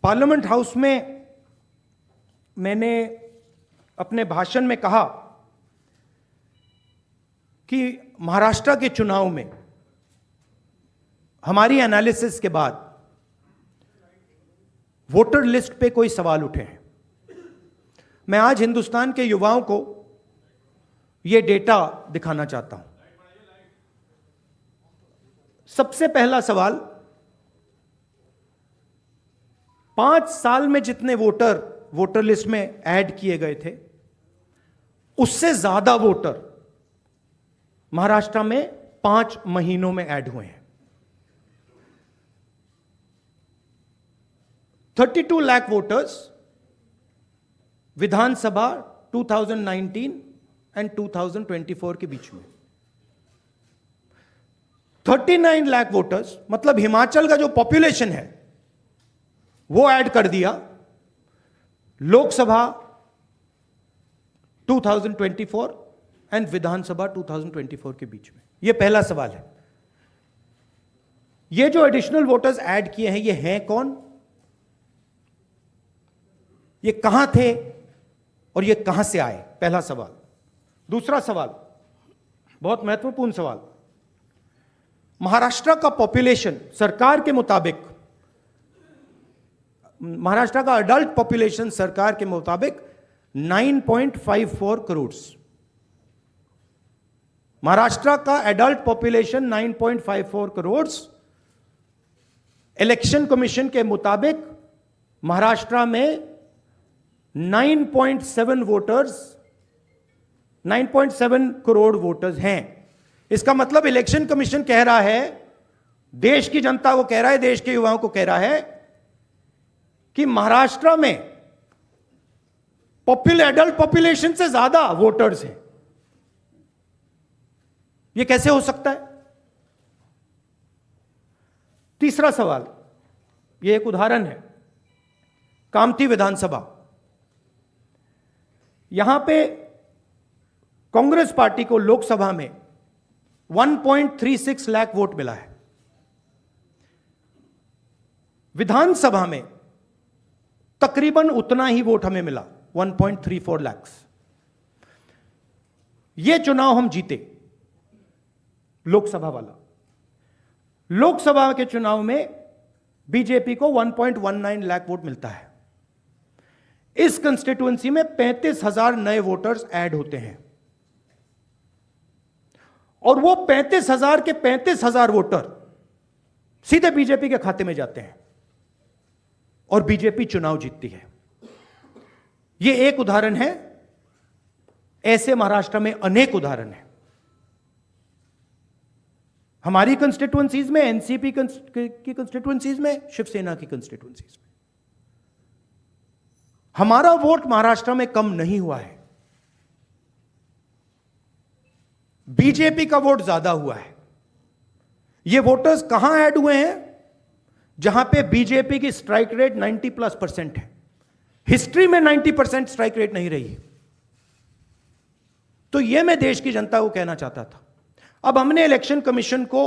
Parliament house में मैंने अपने भाषण में कहा कि महाराष्ट्र के चुनाव में हमारी एनालिसिस के बाद वोटर लिस्ट पे कोई सवाल उठे हैं। मैं आज हिंदुस्तान के युवाओं को यह डेटा दिखाना चाहता हूं। सबसे पहला सवाल, 5 साल में जितने वोटर लिस्ट में ऐड किए गए थे, उससे ज्यादा वोटर महाराष्ट्र में 5 महीनों में ऐड हुए हैं। 32 लाख वोटर्स विधानसभा 2019 एंड 2024 के बीच में। 39 लाख वोटर्स, मतलब हिमाचल का जो पॉपुलेशन है वो ऐड कर दिया लोकसभा 2024 एंड विधानसभा 2024 के बीच में। यह पहला सवाल है। ये जो एडिशनल वोटर्स ऐड किए हैं, ये हैं कौन, ये कहां थे और ये कहां से आए? पहला सवाल। दूसरा सवाल, बहुत महत्वपूर्ण सवाल, महाराष्ट्र का पॉपुलेशन सरकार के मुताबिक, महाराष्ट्र का अडल्ट पॉपुलेशन सरकार के मुताबिक 9.54 करोड़। महाराष्ट्र का adult population 9.54 crore. Election commission के मुताबिक महाराष्ट्र में 9.7 करोड़ वोटर्स हैं। इसका मतलब इलेक्शन कमीशन कह रहा है, देश की जनता को कह रहा है, देश के युवाओं को कह रहा है कि महाराष्ट्र में एडल्ट पॉपुलेशन से ज्यादा वोटर्स हैं। यह कैसे हो सकता है? तीसरा सवाल, यह एक उदाहरण है, कामठी विधानसभा। यहां पे कांग्रेस पार्टी को लोकसभा में 1.36 लाख वोट मिला है। विधानसभा में तकरीबन उतना ही वोट हमें मिला, 1.34 लाख। यह चुनाव हम जीते, लोकसभा वाला। लोकसभा के चुनाव में बीजेपी को 1.19 लाख वोट मिलता है। इस कंस्टिट्यूएंसी में 35,000 नए वोटर्स ऐड होते हैं और वो 35,000 के 35,000 वोटर सीधे बीजेपी के खाते में जाते हैं और बीजेपी चुनाव जीतती है। यह एक उदाहरण है, ऐसे महाराष्ट्र में अनेक उदाहरण हैं। हमारी कंस्टिट्यूएंसीज में, एनसीपी की कंस्टिट्यूएंसीज में, शिवसेना की कंस्टिट्यूएंसीज में। हमारा वोट महाराष्ट्र में कम नहीं हुआ है, बीजेपी का वोट ज्यादा हुआ है। ये वोटर्स कहां ऐड हुए हैं? जहां पे बीजेपी की स्ट्राइक रेट 90+% है। हिस्ट्री में 90% स्ट्राइक रेट नहीं रही है। तो यह मैं देश की जनता को कहना चाहता था। अब हमने इलेक्शन कमीशन को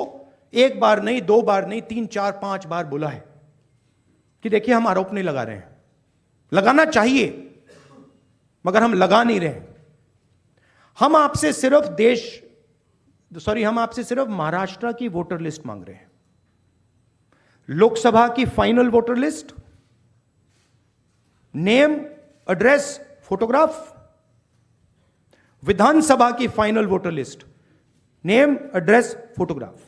1 बार नहीं, 2 बार नहीं, 3, 4, 5 बार बोला है कि देखिए हम आरोप नहीं लगा रहे हैं, लगाना चाहिए मगर हम लगा नहीं रहे। हम आपसे सिर्फ महाराष्ट्र की वोटर लिस्ट मांग रहे हैं। लोकसभा की final voter list, name, address, photograph. Vidhan Sabha की final voter list, name, address, photograph.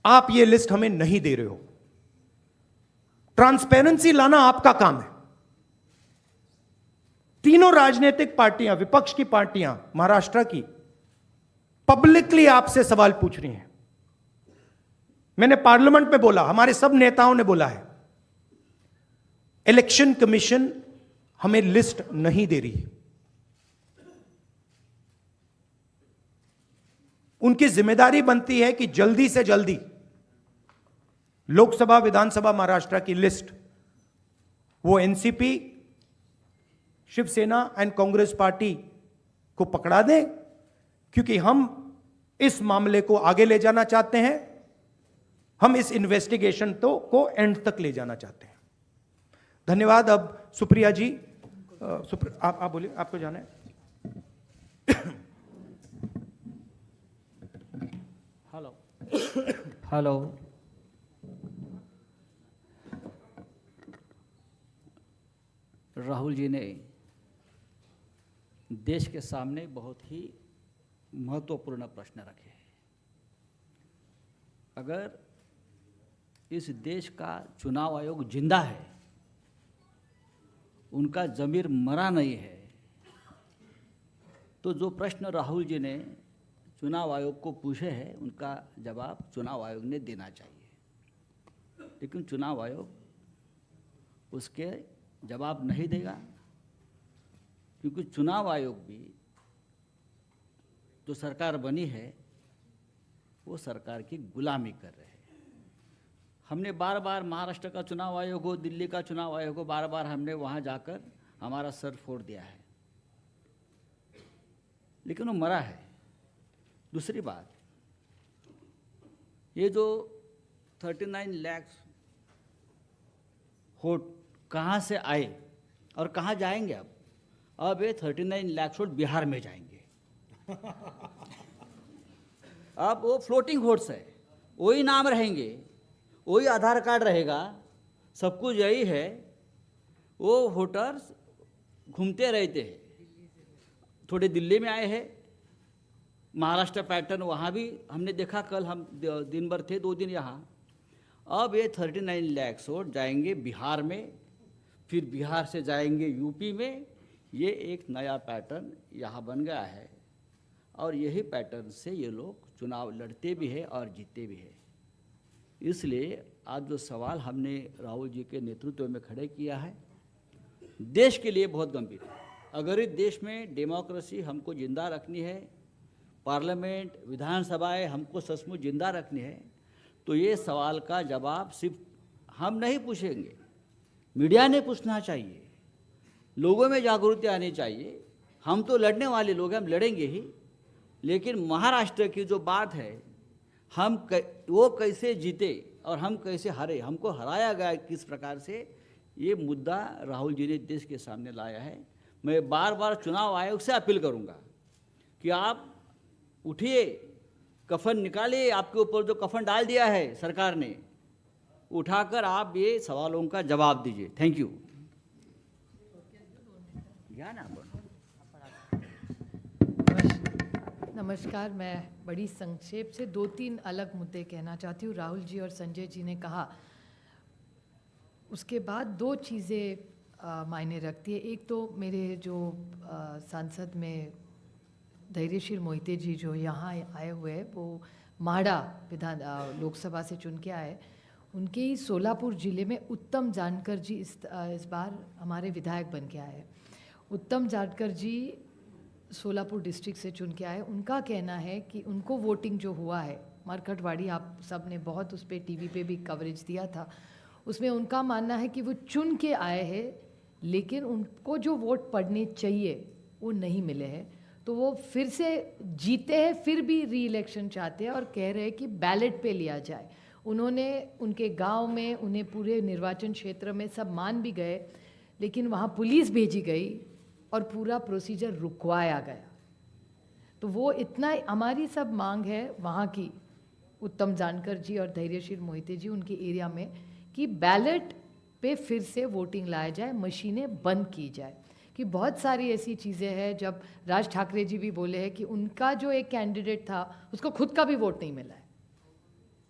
आप ये लिस्ट हमें नहीं दे रहे हो। ट्रांसपेरेंसी लाना आपका काम है। तीनों राजनीतिक पार्टियां, विपक्ष की पार्टियां महाराष्ट्र की, पब्लिकली आपसे सवाल पूछ रही हैं। मैंने पार्लियामेंट में बोला, हमारे सब नेताओं ने बोला है, इलेक्शन कमीशन हमें लिस्ट नहीं दे रही। उनकी जिम्मेदारी बनती है कि जल्दी से जल्दी लोकसभा, विधानसभा महाराष्ट्र की लिस्ट वो NCP, Shiv Sena and Congress party को पकड़ा दें, क्योंकि हम इस मामले को आगे ले जाना चाहते हैं। हम इस इन्वेस्टिगेशन को एंड तक ले जाना चाहते हैं। धन्यवाद। अब सुप्रिया जी, आप बोलिए, आपको जाना है। हेलो हेलो, राहुल जी ने देश के सामने बहुत ही महत्वपूर्ण प्रश्न रखे हैं। अगर इस देश का चुनाव आयोग जिंदा है, उनका ज़मीर मरा नहीं है, तो जो प्रश्न राहुल जी ने चुनाव आयोग को पूछे हैं, उनका जवाब चुनाव आयोग ने देना चाहिए। लेकिन चुनाव आयोग उसके जवाब नहीं देगा, क्योंकि चुनाव आयोग भी जो सरकार बनी है वो सरकार की गुलामी कर रहे हैं। हमने बार बार महाराष्ट्र का चुनाव आयोग हो, दिल्ली का चुनाव आयोग हो, बार बार हमने वहाँ जाकर हमारा सर फोड़ दिया है, लेकिन वो मरा है। दूसरी बात, ये जो 39 लाख वोट कहाँ से आए और कहाँ जाएंगे? अब ये 39 लाख वोट बिहार में जाएंगे। अब वो फ्लोटिंग वोट्स है, वही नाम रहेंगे, वही आधार कार्ड रहेगा, सब कुछ यही है। वो वोटर्स घूमते रहते हैं, थोड़े दिल्ली में आए हैं, महाराष्ट्र पैटर्न वहाँ भी हमने देखा, कल हम दिन भर थे, 2 दिन यहाँ। अब ये 39 लाख वोट जाएंगे बिहार में, फिर बिहार से जाएंगे यूपी में। ये एक नया पैटर्न यहाँ बन गया है, और यही पैटर्न से ये लोग चुनाव लड़ते भी हैं और जीतते भी हैं। इसलिए आज जो सवाल हमने राहुल जी के नेतृत्व में खड़े किया है, देश के लिए बहुत गंभीर है। अगर इस देश में डेमोक्रेसी हमको जिंदा रखनी है, पार्लियामेंट, विधानसभाएं हमको सचमुच जिंदा रखनी है, तो ये सवाल का जवाब सिर्फ हम नहीं पूछेंगे, मीडिया ने पूछना चाहिए, लोगों में जागृति आनी चाहिए। हम तो लड़ने वाले लोग हैं, हम लड़ेंगे ही, लेकिन महाराष्ट्र की जो बात है, वो कैसे जीते और हम कैसे हारे, हमको हराया गया किस प्रकार से, ये मुद्दा राहुल जी ने देश के सामने लाया है। मैं बार बार चुनाव आयोग से अपील करूंगा कि आप उठिए, कफन निकालिए, आपके ऊपर जो कफन डाल दिया है सरकार ने, उठाकर आप ये सवालों का जवाब दीजिए। Thank you. नमस्कार। मैं बड़ी संक्षेप से 2-3 अलग मुद्दे कहना चाहती हूँ। राहुल जी और संजय जी ने कहा, उसके बाद 2 चीज़ें मायने रखती है। एक तो मेरे जो सांसद में धैर्यशील मोहिते जी जो यहाँ आए हुए हैं, वो माड़ा विधान लोकसभा से चुन के आए। उनके ही सोलापुर ज़िले में उत्तम जानकर जी इस बार हमारे विधायक बन के आए। उत्तम जानकर जी सोलापुर डिस्ट्रिक्ट से चुन के आए। उनका कहना है कि उनको वोटिंग जो हुआ है मरकटवाड़ी, आप सब ने बहुत उस पर टीवी पे भी कवरेज दिया था, उसमें उनका मानना है कि वो चुन के आए हैं, लेकिन उनको जो वोट पड़ने चाहिए वो नहीं मिले हैं, तो वो फिर से जीते हैं, फिर भी री इलेक्शन चाहते हैं और कह रहे हैं कि बैलेट पे लिया जाए। उन्होंने उनके गांव में, उन्हें पूरे निर्वाचन क्षेत्र में सब मान भी गए, लेकिन वहाँ पुलिस भेजी गई और पूरा प्रोसीजर रुकवाया गया। तो वो इतना, हमारी सब मांग है वहाँ की, उत्तम जानकर जी और धैर्यशील मोहिते जी उनके एरिया में, कि बैलेट पे फिर से वोटिंग लाया जाए, मशीनें बंद की जाए। कि बहुत सारी ऐसी चीज़ें हैं, जब राज ठाकरे जी भी बोले हैं कि उनका जो एक कैंडिडेट था उसको खुद का भी वोट नहीं मिला है,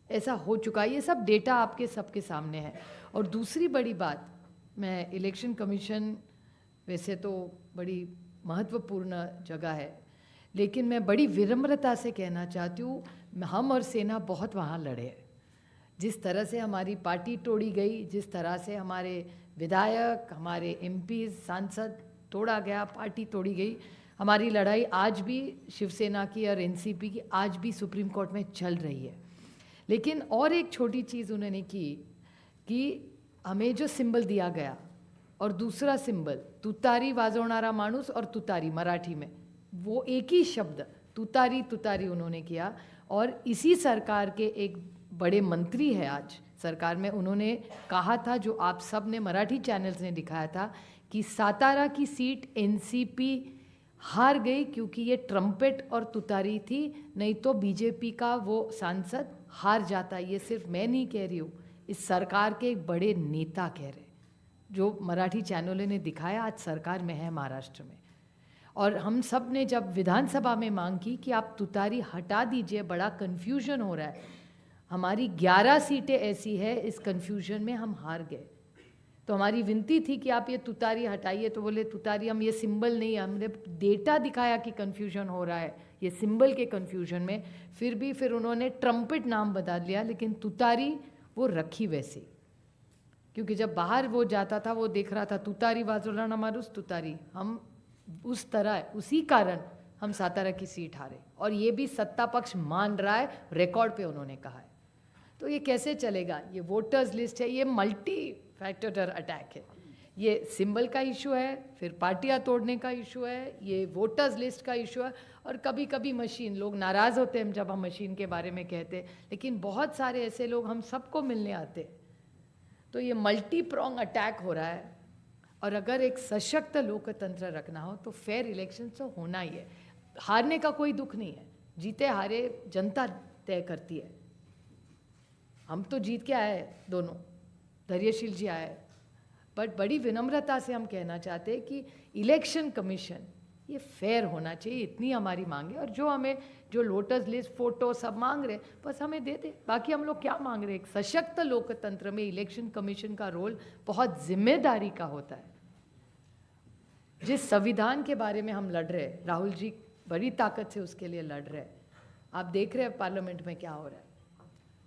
ऐसा हो चुका है। ये सब डेटा आपके सबके सामने है। और दूसरी बड़ी बात, मैं इलेक्शन कमीशन वैसे तो बड़ी महत्वपूर्ण जगह है, लेकिन मैं बड़ी विनम्रता से कहना चाहती हूँ, हम और सेना बहुत वहाँ लड़े। जिस तरह से हमारी पार्टी तोड़ी गई, जिस तरह से हमारे विधायक, हमारे एमपी, सांसद तोड़ा गया, पार्टी तोड़ी गई, हमारी लड़ाई आज भी शिवसेना की और एनसीपी की आज भी सुप्रीम कोर्ट में चल रही है। लेकिन और एक छोटी चीज़ उन्होंने की कि हमें जो सिंबल दिया गया और दूसरा सिंबल तुतारी वाजवणारा माणूस और तुतारी मराठी में, वो एक ही शब्द तुतारी तुतारी उन्होंने किया। और इसी सरकार के एक बड़े मंत्री है आज सरकार में उन्होंने कहा था, जो आप सब ने मराठी चैनल्स ने दिखाया था, कि सातारा की सीट एनसीपी हार गई क्योंकि ये ट्रम्पेट और तुतारी थी, नहीं तो बीजेपी का वो सांसद हार जाता। ये सिर्फ मैं नहीं कह रही हूँ, इस सरकार के एक बड़े नेता कह रहे, जो मराठी चैनलों ने दिखाया आज सरकार में है महाराष्ट्र में। और हम सब ने जब विधानसभा में मांग की कि आप तुतारी हटा दीजिए, बड़ा कन्फ्यूजन हो रहा है, हमारी 11 सीटें ऐसी है, इस कन्फ्यूजन में हम हार गए। तो हमारी विनती थी कि आप ये तुतारी हटाइए, तो बोले तुतारी हम ये सिंबल नहीं, हमने डेटा दिखाया कि कन्फ्यूजन हो रहा है ये सिंबल के कन्फ्यूजन में, फिर उन्होंने ट्रम्पेट नाम बदल लिया, लेकिन तुतारी वो रखी वैसे, क्योंकि जब बाहर वो जाता था वो देख रहा था तुतारी वाजोला नमारुस तुतारी, हम उस तरह उसी कारण हम सातारा की सीट हारे, और ये भी सत्ता पक्ष मान रहा है, रिकॉर्ड पे उन्होंने कहा है। तो ये कैसे चलेगा? ये वोटर्स लिस्ट है, ये मल्टी फैक्टर अटैक है, ये सिंबल का इशू है, फिर पार्टियां तोड़ने का इशू है, ये वोटर्स लिस्ट का इशू है, और कभी कभी मशीन, लोग नाराज़ होते हैं जब हम मशीन के बारे में कहते हैं, लेकिन बहुत सारे ऐसे लोग हम सबको मिलने आते हैं। तो ये मल्टी प्रोंग अटैक हो रहा है, और अगर एक सशक्त लोकतंत्र रखना हो तो फेयर इलेक्शन तो होना ही है। हारने का कोई दुख नहीं है, जीते हारे जनता तय करती है। हम तो जीत के आए दोनों, धैर्यशील जी आए, बट बड़ी विनम्रता से हम कहना चाहते हैं कि इलेक्शन कमीशन ये फेयर होना चाहिए, इतनी हमारी मांग है। और जो हमें जो लोटस लिस्ट फोटो सब मांग रहे, बस हमें दे दे, बाकी हम लोग क्या मांग रहे हैं? एक सशक्त लोकतंत्र में इलेक्शन कमीशन का रोल बहुत जिम्मेदारी का होता है। जिस संविधान के बारे में हम लड़ रहे हैं, राहुल जी बड़ी ताकत से उसके लिए लड़ रहे हैं, आप देख रहे हैं पार्लियामेंट में क्या हो रहा है।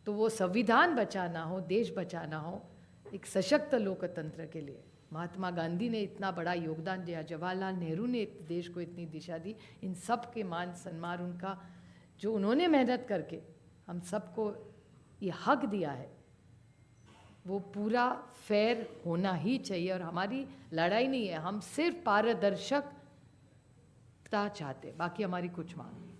तो वो संविधान बचाना हो, देश बचाना हो, एक सशक्त लोकतंत्र के लिए महात्मा गांधी ने इतना बड़ा योगदान दिया, जवाहरलाल नेहरू ने देश को इतनी दिशा दी, इन सब के मान सम्मान उनका, जो उन्होंने मेहनत करके हम सबको ये हक दिया है, वो पूरा फेयर होना ही चाहिए। और हमारी लड़ाई नहीं है, हम सिर्फ पारदर्शकता चाहते, बाकी हमारी कुछ मांग नहीं।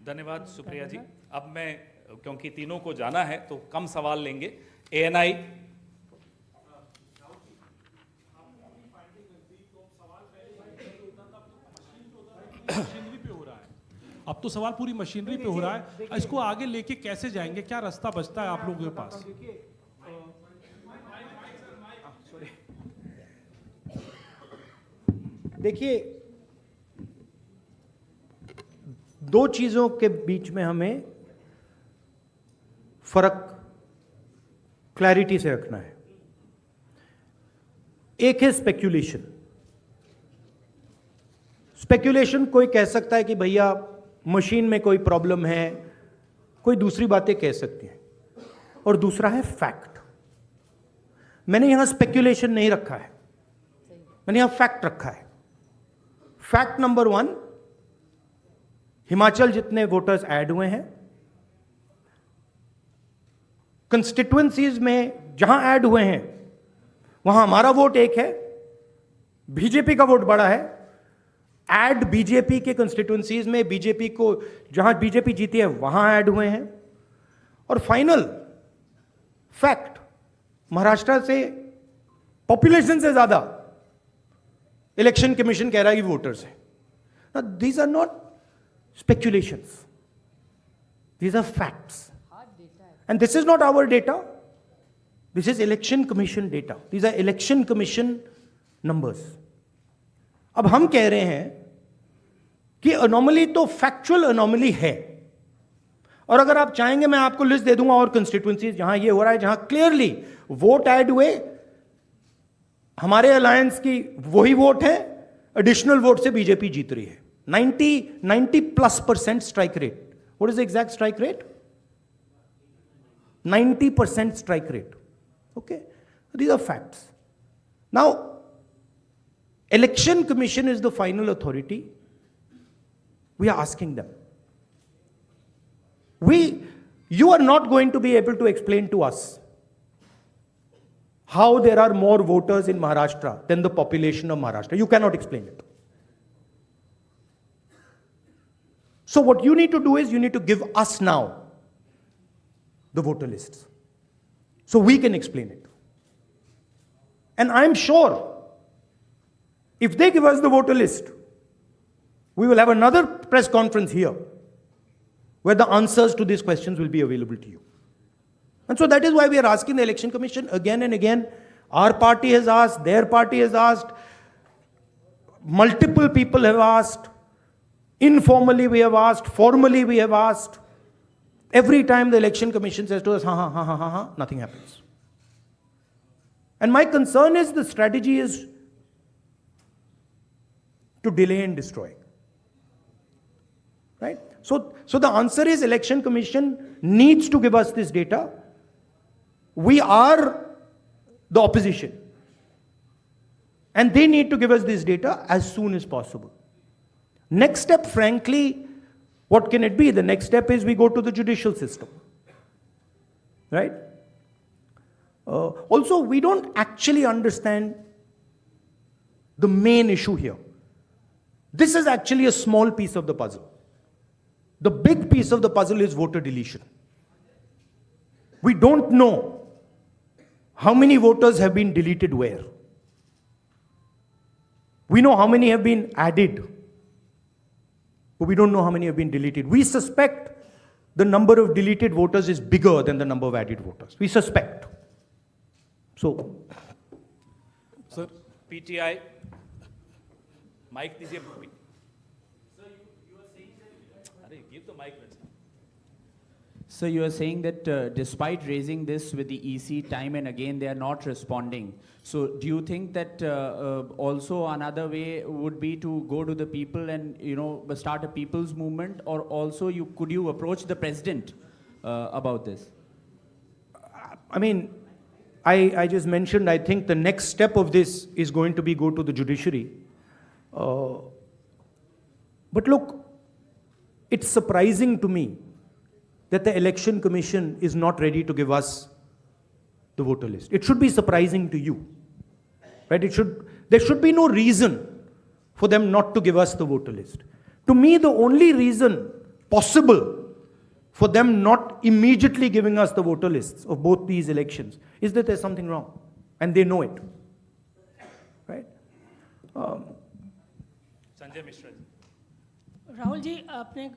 धन्यवाद सुप्रिया जी। अब मैं, क्योंकि तीनों को जाना है तो कम सवाल लेंगे। एएनआई मशीनरी पे हो रहा है, अब तो सवाल पूरी मशीनरी पे हो रहा है, इसको आगे लेके कैसे जाएंगे, क्या रास्ता बचता है आप लोगों के पास? देखिए, दो चीजों के बीच में हमें फर्क क्लैरिटी से रखना है। एक है स्पेक्यूलेशन। स्पेक्यूलेशन कोई कह सकता है कि भैया मशीन में कोई प्रॉब्लम है, कोई दूसरी बातें कह सकती हैं, और दूसरा है फैक्ट। मैंने यहां स्पेक्यूलेशन नहीं रखा है, मैंने यहां फैक्ट रखा है। फैक्ट नंबर 1, हिमाचल जितने वोटर्स ऐड हुए हैं, कंस्टिट्युएंसीज में जहां ऐड हुए हैं वहां हमारा वोट एक है, बीजेपी का वोट बड़ा है। ऐड बीजेपी के कंस्टिट्युएंसीज में बीजेपी को जहां बीजेपी जीती है वहां ऐड हुए हैं। और फाइनल फैक्ट, महाराष्ट्र से पॉपुलेशन से ज्यादा इलेक्शन कमीशन कह रहा है कि वोटर्स है। These are not speculations, these are facts, and this is not our data, this is election commission data, these are election commission numbers। अब हम कह रहे हैं कि अनोमली तो फैक्चुअल अनोमली है, और अगर आप चाहेंगे मैं आपको लिस्ट दे दूंगा और कंस्टिट्युएंसीज जहां ये हो रहा है, जहां क्लियरली वोट ऐड हुए, हमारे अलायंस की वही वोट है, एडिशनल वोट से बीजेपी जीत रही है। 90+% strike rate. What is the exact strike rate? 90% strike rate. Okay? These are facts. Now, Election Commission is the final authority. We are asking them. You are not going to be able to explain to us how there are more voters in Maharashtra than the population of Maharashtra. You cannot explain it. So what you need to do is you need to give us now the voter lists so we can explain it. And I'm sure if they give us the voter list, we will have another press conference here where the answers to these questions will be available to you. And so that is why we are asking the Election Commission again and again. Our party has asked, their party has asked, multiple people have asked, informally we have asked, formally we have asked. Every time the Election Commission says to us, nothing happens. And my concern is the strategy is to delay and destroy. Right? So the answer is Election Commission needs to give us this data. We are the opposition. And they need to give us this data as soon as possible. Next step, frankly, what can it be? The next step is we go to the judicial system. Right? Also, we don't actually understand the main issue here. This is actually a small piece of the puzzle. The big piece of the puzzle is voter deletion. We don't know how many voters have been deleted where. We know how many have been added, but we don't know how many have been deleted. We suspect the number of deleted voters is bigger than the number of added voters. We suspect. So, Sir, PTI, mic दीजिए. अरे give the mic. So you are saying that despite raising this with the EC time and again, they are not responding. So do you think that also another way would be to go to the people and start a people's movement, or also could you approach the president about this? I mean, I just mentioned, I think the next step of this is going to be go to the judiciary. But look, it's surprising to me that the Election Commission is not ready to give us the voter list. It should be surprising to you, right? There should be no reason for them not to give us the voter list. To me, the only reason possible for them not immediately giving us the voter lists of both these elections is that there's something wrong, and they know it, right? Sanjay Mishra ji. Rahul ji, आपने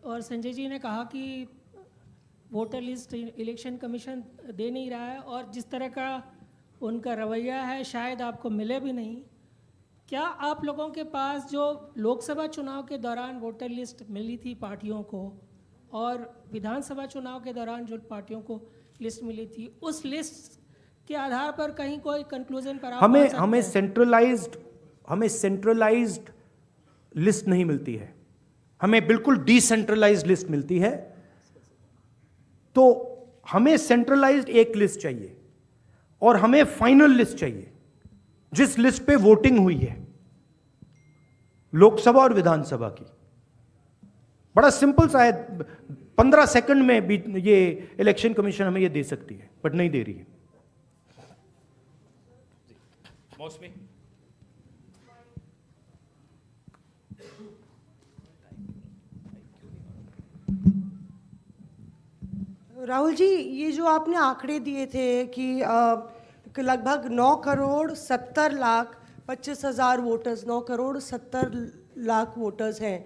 और संजय जी ने कहा कि voter list election commission दे नहीं रहा है, और जिस तरह का उनका रवैया है शायद आपको मिले भी नहीं. क्या आप लोगों के पास जो लोकसभा चुनाव के दौरान वोटर लिस्ट मिली थी पार्टियों को, और विधानसभा चुनाव के दौरान जो पार्टियों को लिस्ट मिली थी, उस लिस्ट के आधार पर कहीं कोई कंक्लूजन पर आप पहुंच सकते हैं? हमें सेंट्रलाइज्ड लिस्ट नहीं मिलती है, हमें बिल्कुल डिसेंट्रलाइज्ड लिस्ट मिलती है. तो हमें सेंट्रलाइज्ड एक लिस्ट चाहिए और हमें फाइनल लिस्ट चाहिए जिस लिस्ट पे वोटिंग हुई है लोकसभा और विधानसभा की. बड़ा सिंपल सा है, 15 सेकंड में भी ये इलेक्शन कमीशन हमें ये दे सकती है, बट नहीं दे रही है. मौसमी. राहुल जी, ये जो आपने आंकड़े दिए थे कि लगभग 9 करोड़ 70 लाख 25,000 वोटर्स, 9 करोड़ 70 लाख वोटर्स हैं,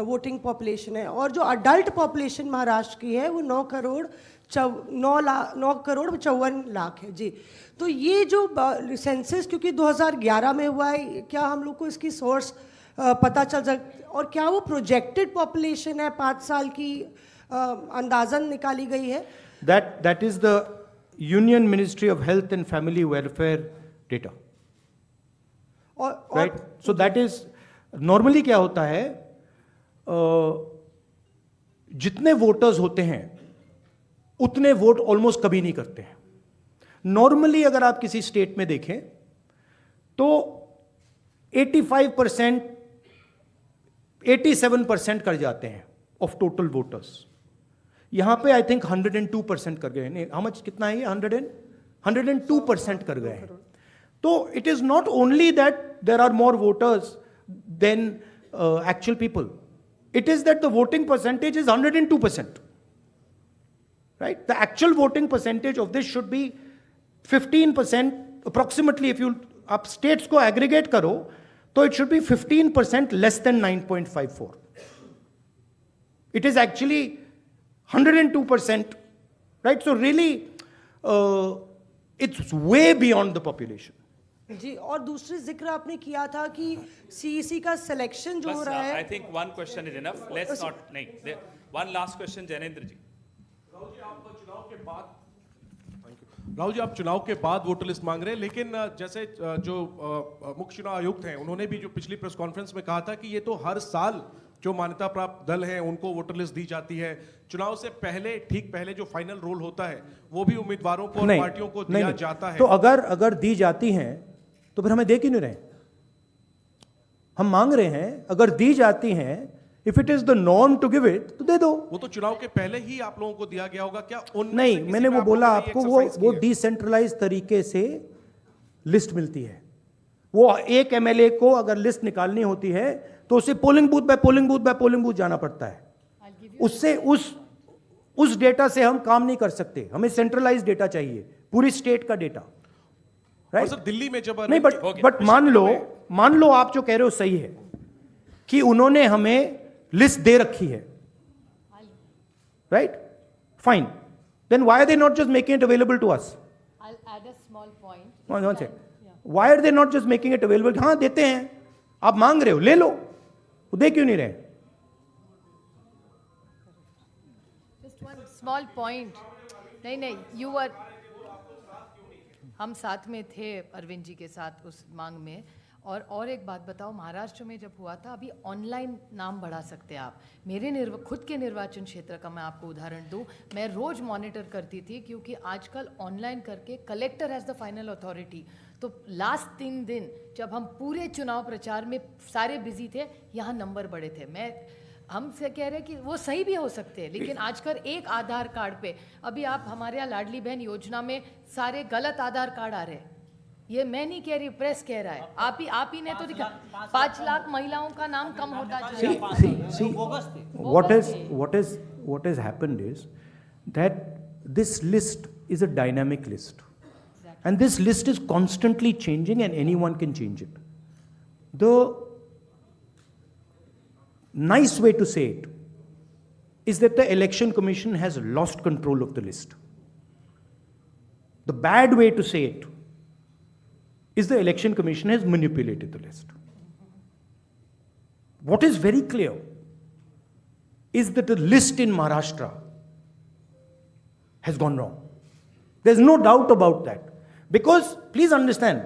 वोटिंग पॉपुलेशन है, और जो अडल्ट पॉपुलेशन महाराष्ट्र की है वो 9 करोड़ 54 लाख है जी. तो ये जो सेंसस क्योंकि 2011 में हुआ है, क्या हम लोग को इसकी सोर्स पता चल सकता, और क्या वो प्रोजेक्टेड पॉपुलेशन है 5 साल की अंदाजन निकाली गई है? That is the Union Ministry of Health and Family Welfare data. Right? So that is normally क्या होता है, जितने वोटर्स होते हैं उतने वोट ऑलमोस्ट कभी नहीं करते हैं. नॉर्मली अगर आप किसी स्टेट में देखें तो 85%, 87% कर जाते हैं ऑफ टोटल वोटर्स. यहां पे आई थिंक 102% कर गए हैं. हाउ मच, कितना है ये? 102% कर गए हैं. तो it is not only that there are more voters than actual people, it is that the voting percentage is 102%. right? The actual voting percentage of this should be 15% approximately. If you आप states को aggregate करो तो it should be 15% less than 9.54. It is actually 102%, right? So really, it's way beyond the population. जी, और दूसरी जिक्र आपने किया था कि सीईसी का सिलेक्शन जो हो रहा है, I think one question is enough, let's not, नहीं, वन लास्ट क्वेश्चन जैनेंद्र जी। राहुल जी, आप चुनाव के बाद, राहुल जी, आप चुनाव के बाद वोटर लिस्ट मांग रहे हैं, लेकिन जैसे जो मुख्य चुनाव आयुक्त हैं, उन्होंने भी जो पिछली प्रेस कॉन्फ्रेंस में कहा था कि ये तो हर साल जो मान्यता प्राप्त दल हैं उनको वोटर लिस्ट दी जाती है। चुनाव से पहले, ठीक पहले जो फाइनल रोल होता है वो भी उम्मीदवारों को और पार्टियों को दिया जाता है। तो अगर दी जाती हैं तो फिर हमें दे क्यों नहीं रहे? हम मांग रहे हैं, अगर दी जाती हैं, if it is the norm to give it, तो दे दो। वो तो चुनाव के पहले ही आप लोगों को दिया गया होगा क्या? नहीं, मैंने वो बोला आपको, वो डिसेंट्रलाइज तरीके से लिस्ट मिलती है। वो एक एमएलए को अगर लिस्ट निकालनी होती है तो उसे polling booth by polling booth by polling booth जाना पड़ता है। उससे उस डेटा से हम काम नहीं कर सकते, हमें सेंट्रलाइज डेटा चाहिए, पूरी स्टेट का डेटा, राइट? सर, दिल्ली में जब नहीं, बट मान लो आप जो कह रहे हो सही है कि उन्होंने हमें लिस्ट दे रखी है, right? Fine, then why are they not just making it available to us? I'll add a small point. One second. Why are they not just making it available? हाँ देते हैं, आप मांग रहे हो, ले लो, वो दे क्यों नहीं रहे? Just one small point. नहीं, you were, हम साथ में थे अरविंद जी के साथ उस मांग में। और एक बात बताओ, महाराष्ट्र में जब हुआ था, अभी ऑनलाइन नाम बढ़ा सकते हैं आप। मेरे खुद के निर्वाचन क्षेत्र का मैं आपको उदाहरण दूं, मैं रोज मॉनिटर करती थी, क्योंकि आजकल ऑनलाइन करके collector has the final authority. तो लास्ट 3 दिन जब हम पूरे चुनाव प्रचार में सारे बिजी थे, यहाँ नंबर बढ़े थे। हम से कह रहे हैं कि वो सही भी हो सकते हैं, लेकिन आजकल एक आधार कार्ड पे, अभी आप हमारे यहाँ लाडली बहन योजना में सारे गलत आधार कार्ड आ रहे हैं। ये मैं नहीं कह रही, प्रेस कह रहा है। आप ही ने तो दिखा, 5 लाख महिलाओं का नाम कम होता जा रहा है। See, what has happened is that this list is a dynamic list, and this list is constantly changing, and anyone can change it. The nice way to say it is that the Election Commission has lost control of the list. The bad way to say it is the Election Commission has manipulated the list. What is very clear is that the list in Maharashtra has gone wrong. There's no doubt about that. Because, please understand,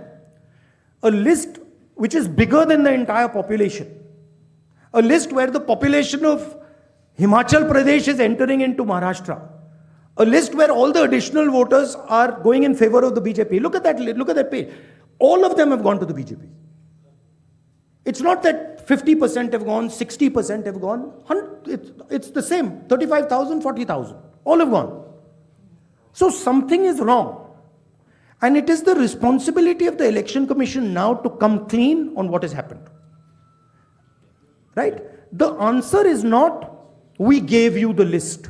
a list which is bigger than the entire population, a list where the population of Himachal Pradesh is entering into Maharashtra, a list where all the additional voters are going in favor of the BJP. Look at that page. All of them have gone to the BJP. It's not that 50% have gone, 60% have gone. It's the same. 35,000, 40,000. All have gone. So something is wrong. And it is the responsibility of the Election Commission now to come clean on what has happened. Right? The answer is not, we gave you the list.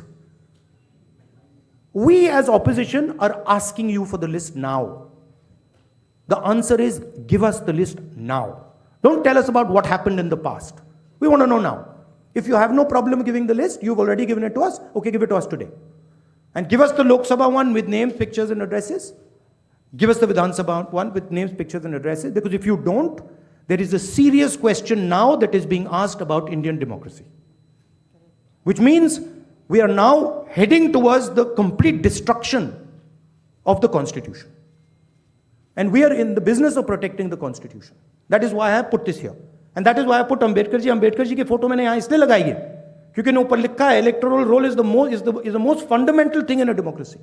We as opposition are asking you for the list now. The answer is, give us the list now. Don't tell us about what happened in the past. We want to know now. If you have no problem giving the list, you've already given it to us, okay, give it to us today. And give us the Lok Sabha one with names, pictures and addresses. Give us the Vidhan Sabha one with names, pictures and addresses. Because if you don't, there is a serious question now that is being asked about Indian democracy. Which means we are now heading towards the complete destruction of the Constitution. And we are in the business of protecting the Constitution. That is why I have put this here. And that is why I put Ambedkar ji. Ambedkar ji की photo मैंने यहाँ इसलिए लगाई है क्योंकि ने ऊपर लिखा है electoral roll is the most fundamental thing in a democracy.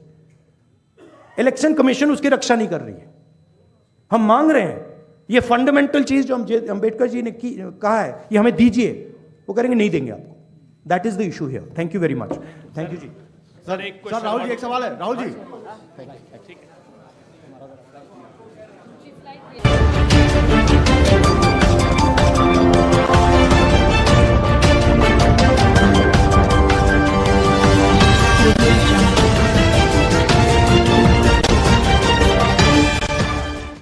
Election Commission उसकी रक्षा नहीं कर रही है. हम मांग रहे हैं ये फंडामेंटल चीज जो अंबेडकर जी ने कहा है ये हमें दीजिए, वो करेंगे नहीं देंगे आपको. That is the issue here. Thank you very much. Thank you जी. सर एक क्वेश्चन, राहुल जी एक सवाल है, राहुल जी ठीक है.